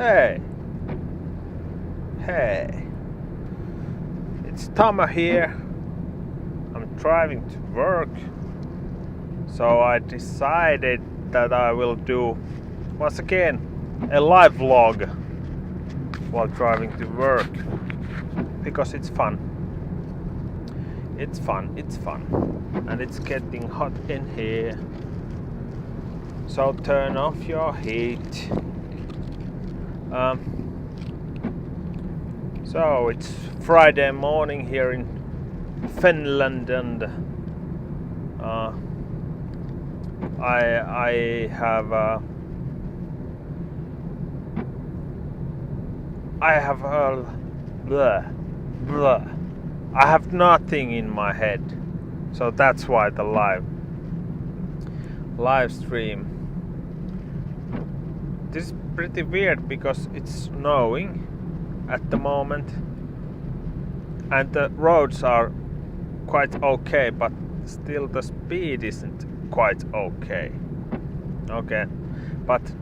Hey, it's Tummur here. I'm driving to work, so I decided that I will do once again a live vlog while driving to work because it's fun. It's fun, and it's getting hot in here. So turn off your heat. So it's Friday morning here in Finland, and I have nothing in my head, so that's why the live stream. This is pretty weird because it's snowing at the moment and the roads are quite okay, but still the speed isn't quite okay. But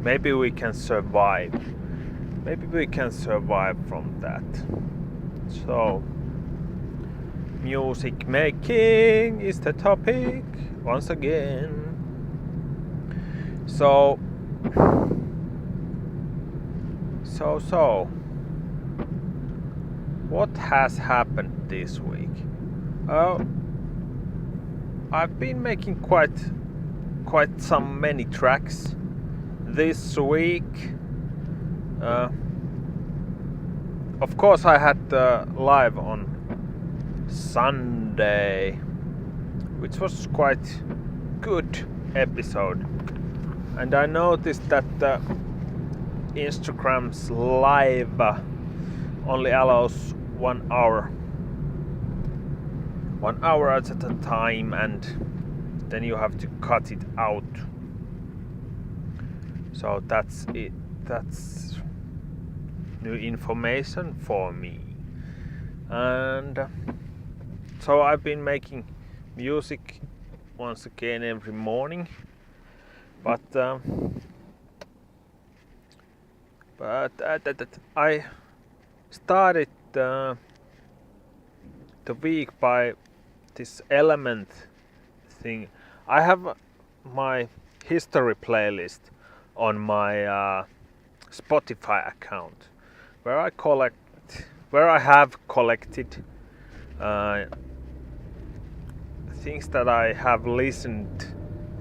maybe we can survive. Maybe we can survive from that. So, music making is the topic once again. So, what has happened this week? I've been making quite many tracks this week. Of course, I had live on Sunday, which was quite good episode, and I noticed that Instagram's live only allows 1 hour at a time, and then you have to cut it out. So that's it. That's new information for me. And so I've been making music once again every morning, but I started the week by this element thing. I have my history playlist on my Spotify account where I have collected things that I have listened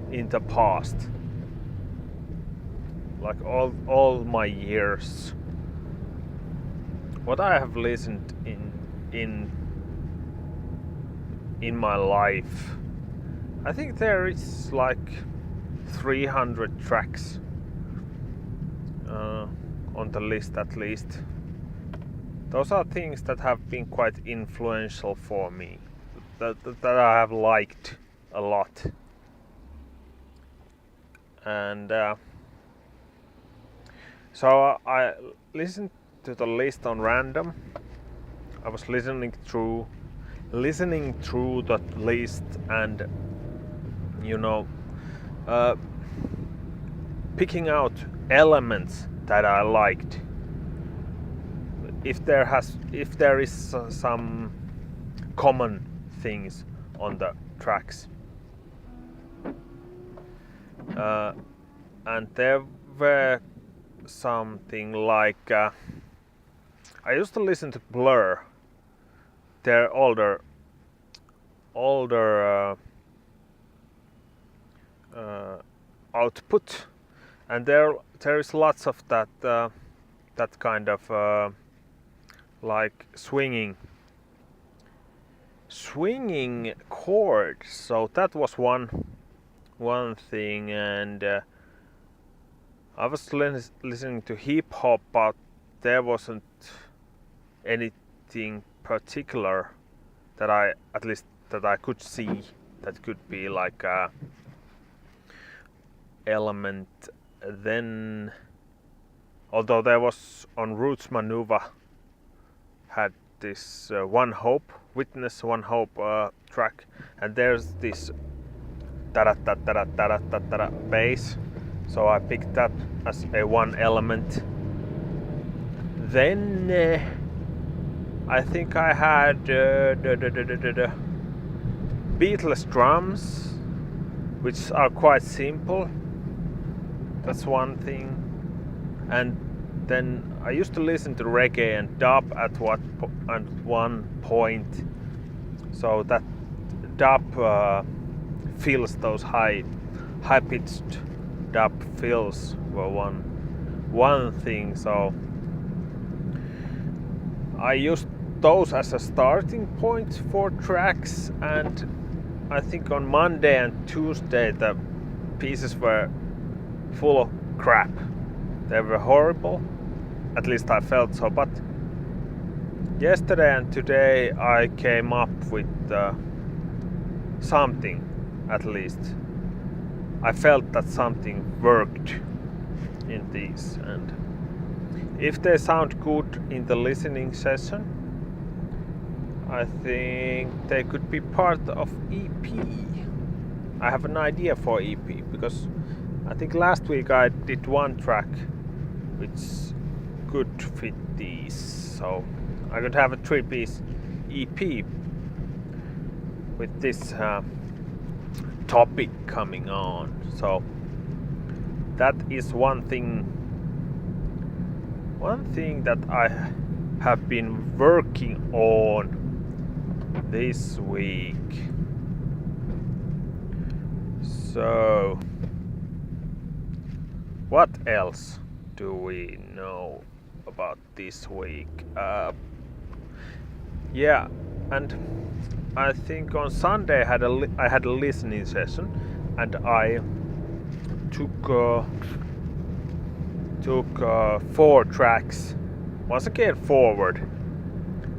in the past, like all my years, what I have listened in my life. I think there is like 300 tracks on the list at least. Those are things that have been quite influential for me, that I have liked a lot. And so I listened to the list on random. I was listening through that list, and picking out elements that I liked. If there is some common things on the tracks, and there were something like I used to listen to Blur, their older output, and there is lots of that kind of like swinging chords. So that was one thing, and I was listening to hip hop, but there wasn't anything particular that I could see that could be like a element. Then, although there was on Roots Manuva had this Witness One Hope track, and there's this bass So I picked that as a one element. Then I think I had the Beatles drums, which are quite simple. That's one thing. And then I used to listen to reggae and dub at one point. So that dub fills, those high-pitched dub fills were one thing. So I used those as a starting point for tracks, and I think on Monday and Tuesday the pieces were full of crap. They were horrible, at least I felt so, but yesterday and today I came up with something, at least. I felt that something worked in these, and if they sound good in the listening session, I think they could be part of EP. I have an idea for EP, because I think last week I did one track which could fit these, so I could have a 3-piece EP with this topic coming on. So that is one thing that I have been working on this week. So what else do we know about this week? Yeah, and I think on Sunday I had a listening session, and I took 4 tracks, once again forward,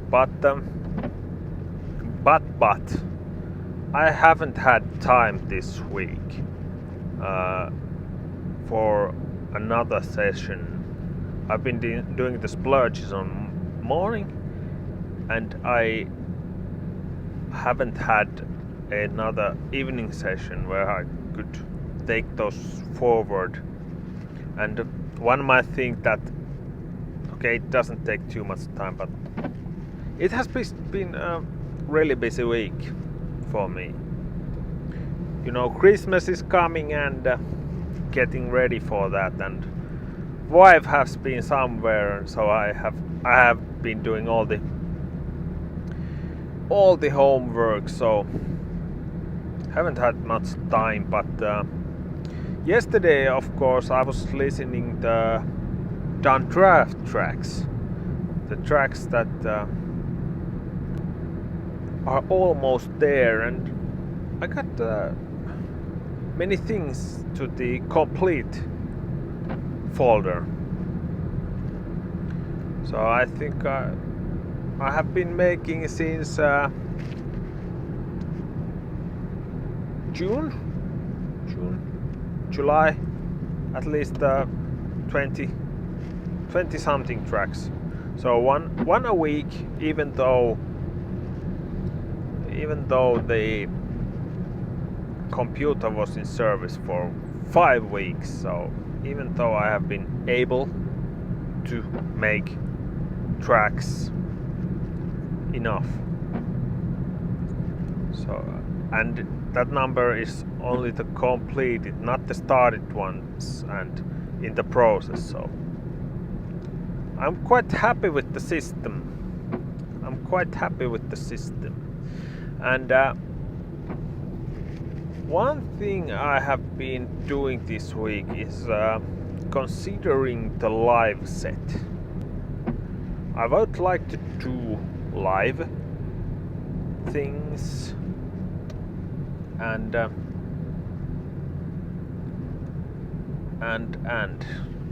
but I haven't had time this week for another session. I've been doing the splurges on morning, and I haven't had another evening session where I could take those forward. And one might think that, okay, it doesn't take too much time, but it has been a really busy week for me. You know, Christmas is coming, and getting ready for that, and wife has been somewhere, so I have been doing all the homework, so haven't had much time. But yesterday, of course, I was listening the done draft tracks, the tracks that are almost there, and I got many things to the complete folder. So I think I have been making since July, at least 20 something tracks. So one a week, even though the computer was in service for 5 weeks. So even though I have been able to make tracks enough, so, and that number is only the completed, not the started ones and in the process. So I'm quite happy with the system. And one thing I have been doing this week is considering the live set. I would like to do live things, and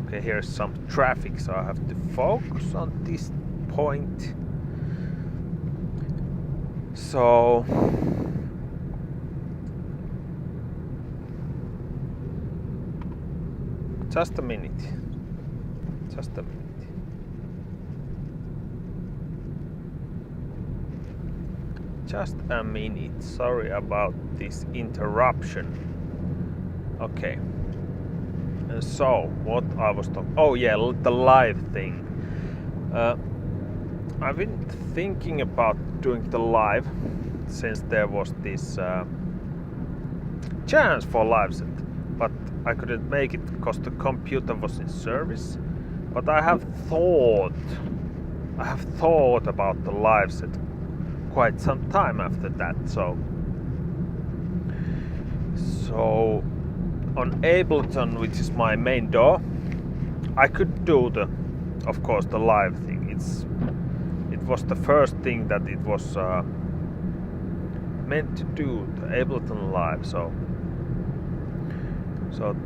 okay, here's some traffic, so I have to focus on this point. So just a minute. Sorry about this interruption. Okay. So what I was talking, oh yeah, the live thing. I've been thinking about doing the live since there was this chance for live set, but I couldn't make it because the computer was in service. But I have thought about the live set quite some time after that. So on Ableton, which is my main DAW, I could do of course, the live thing. It was the first thing that it was meant to do, the Ableton Live. So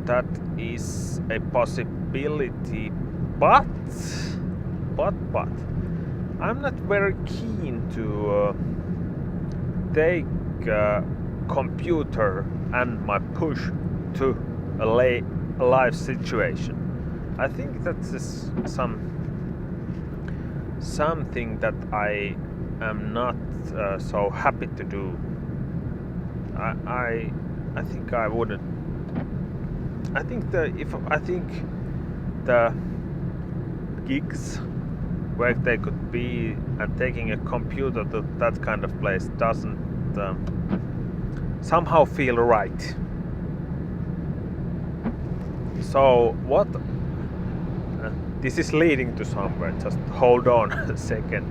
that is a possibility, but I'm not very keen to take computer and my push to a live situation. I think that's something that I am not so happy to do. I think I wouldn't. I think the gigs where they could be and taking a computer to that kind of place doesn't somehow feel right. So what? This is leading to somewhere. Just hold on a second.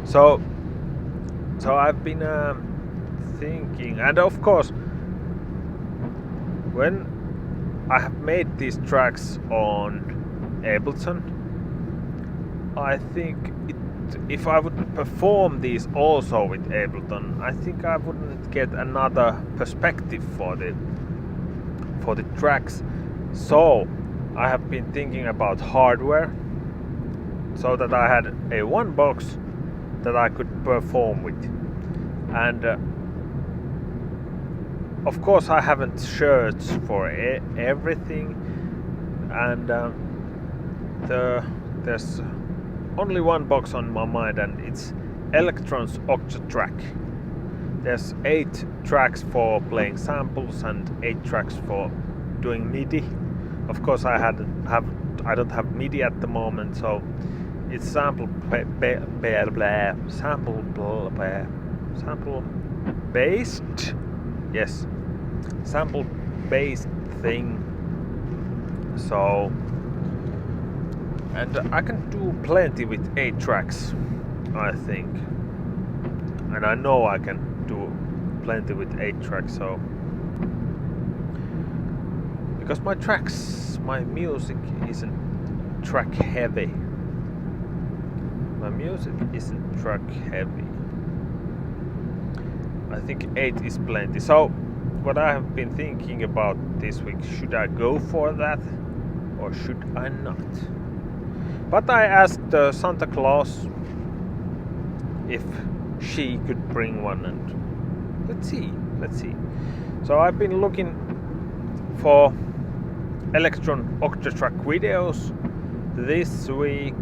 So I've been thinking, and of course, when I have made these tracks on Ableton, I think if I would perform these also with Ableton, I think I wouldn't get another perspective for the tracks. So I have been thinking about hardware, so that I had a one box that I could perform with, and of course I haven't searched for everything, and there's only one box on my mind, and it's Electron's Octatrack. There's 8 tracks for playing samples and 8 tracks for doing MIDI. Of course, I don't have MIDI at the moment, so it's sample based. Yes, sample based thing. So, and I can do plenty with 8 tracks, I think, and I know I can do plenty with 8 tracks. So, because my music isn't track heavy. My music isn't track heavy. I think 8 is plenty. So what I have been thinking about this week, should I go for that or should I not? But I asked Santa Claus if she could bring one, and let's see. So I've been looking for Electron Octatrack videos this week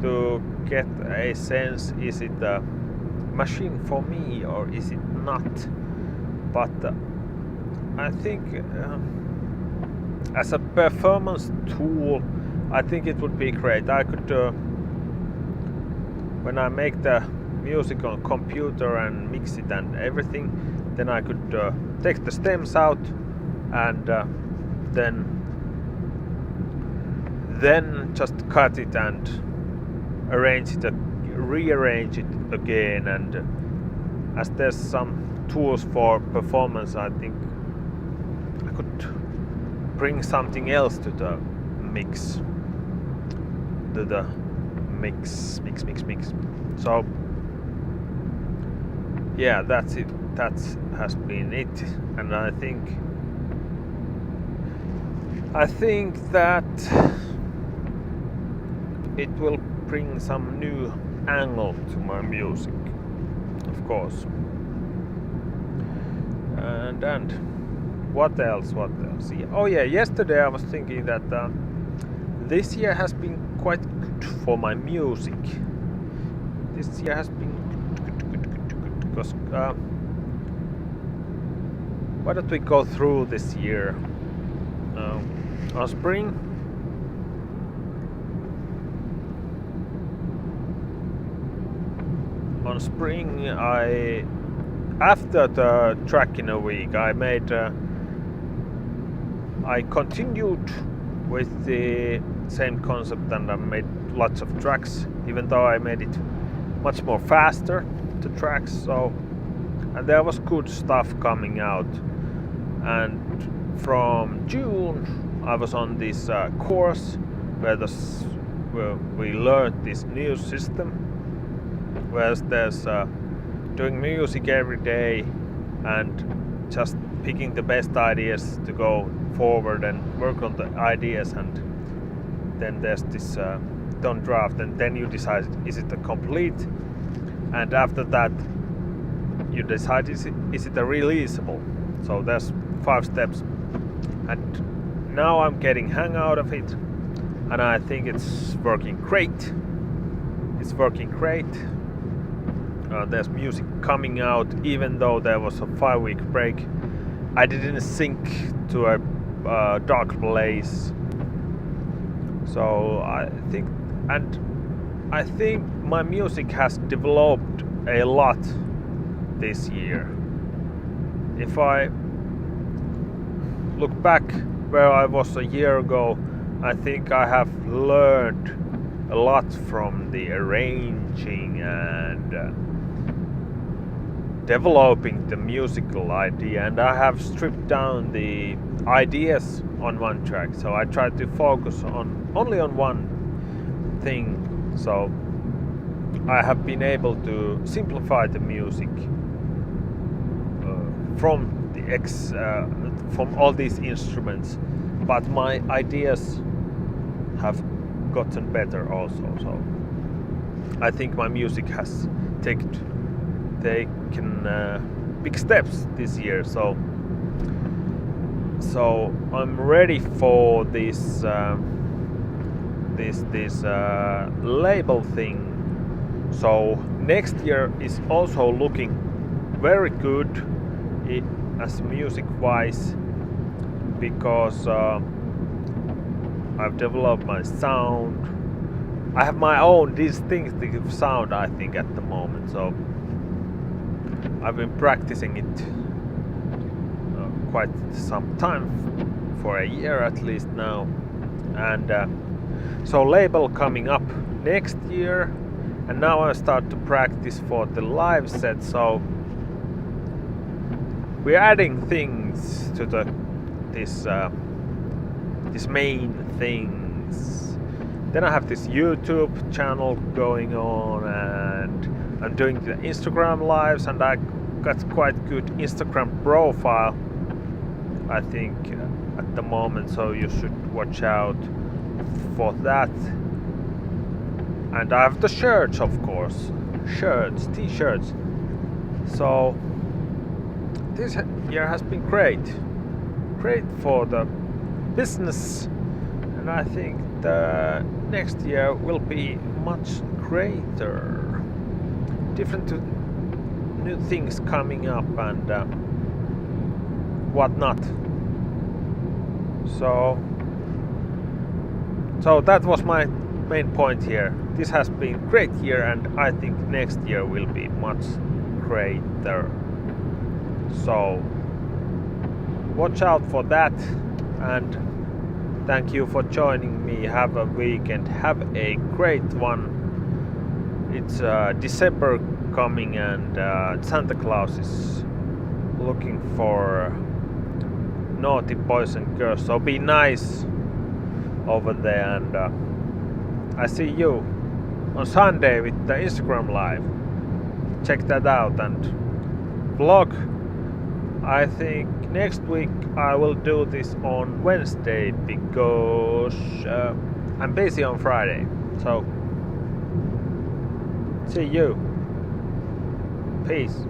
to get a sense, is it a machine for me or is it not? But I think as a performance tool, I think it would be great. I could when I make the music on computer and mix it and everything, then I could take the stems out and then just cut it and rearrange it again. And as there's some tools for performance, I think I could bring something else to the mix. Mix. So yeah, that's it. That has been it, and I think that it will bring some new angle to my music, of course. And what else? Oh yeah, yesterday I was thinking that this year has been quite good for my music. This year has been good because why don't we go through this year? on spring. On spring, after the track in a week, I continued with the same concept and I made lots of tracks, even though I made it much more faster, the tracks. So, and there was good stuff coming out. And from June, I was on this course where we learned this new system, where there's doing music every day and just picking the best ideas to go forward and work on the ideas, and then there's this done draft, and then you decide is it a complete, and after that you decide is it a releasable. So there's 5 steps, and now I'm getting hang out of it, and I think it's working great. It's working great. There's music coming out, even though there was a 5-week break. I didn't sink to a dark place. So I think my music has developed a lot this year. If I look back where I was a year ago, I think I have learned a lot from the arranging and developing the musical idea, and I have stripped down the ideas on one track, so I try to focus only on one thing. So I have been able to simplify the music from all these instruments, but my ideas have gotten better also. So I think my music has taken big steps this year. So I'm ready for this label thing. So next year is also looking very good as music wise, because I've developed my sound. I have my own distinctive sound, I think, at the moment. So I've been practicing it quite some time, for a year at least now, and so label coming up next year, and now I start to practice for the live set. So we're adding things to this main things. Then I have this YouTube channel going on, and I'm doing the Instagram lives, and I got quite good Instagram profile, I think, at the moment, so you should watch out for that. And I have the shirts, of course, t-shirts. So this year has been great for the business, and I think the next year will be much greater. Different new things coming up and whatnot. So that was my main point here. This has been a great year, and I think next year will be much greater. So watch out for that, and thank you for joining me. Have a weekend. Have a great one. It's December coming, and Santa Claus is looking for naughty boys and girls. So be nice over there, and I see you on Sunday with the Instagram live. Check that out, and vlog. I think next week I will do this on Wednesday, because I'm busy on Friday. So see you. Peace.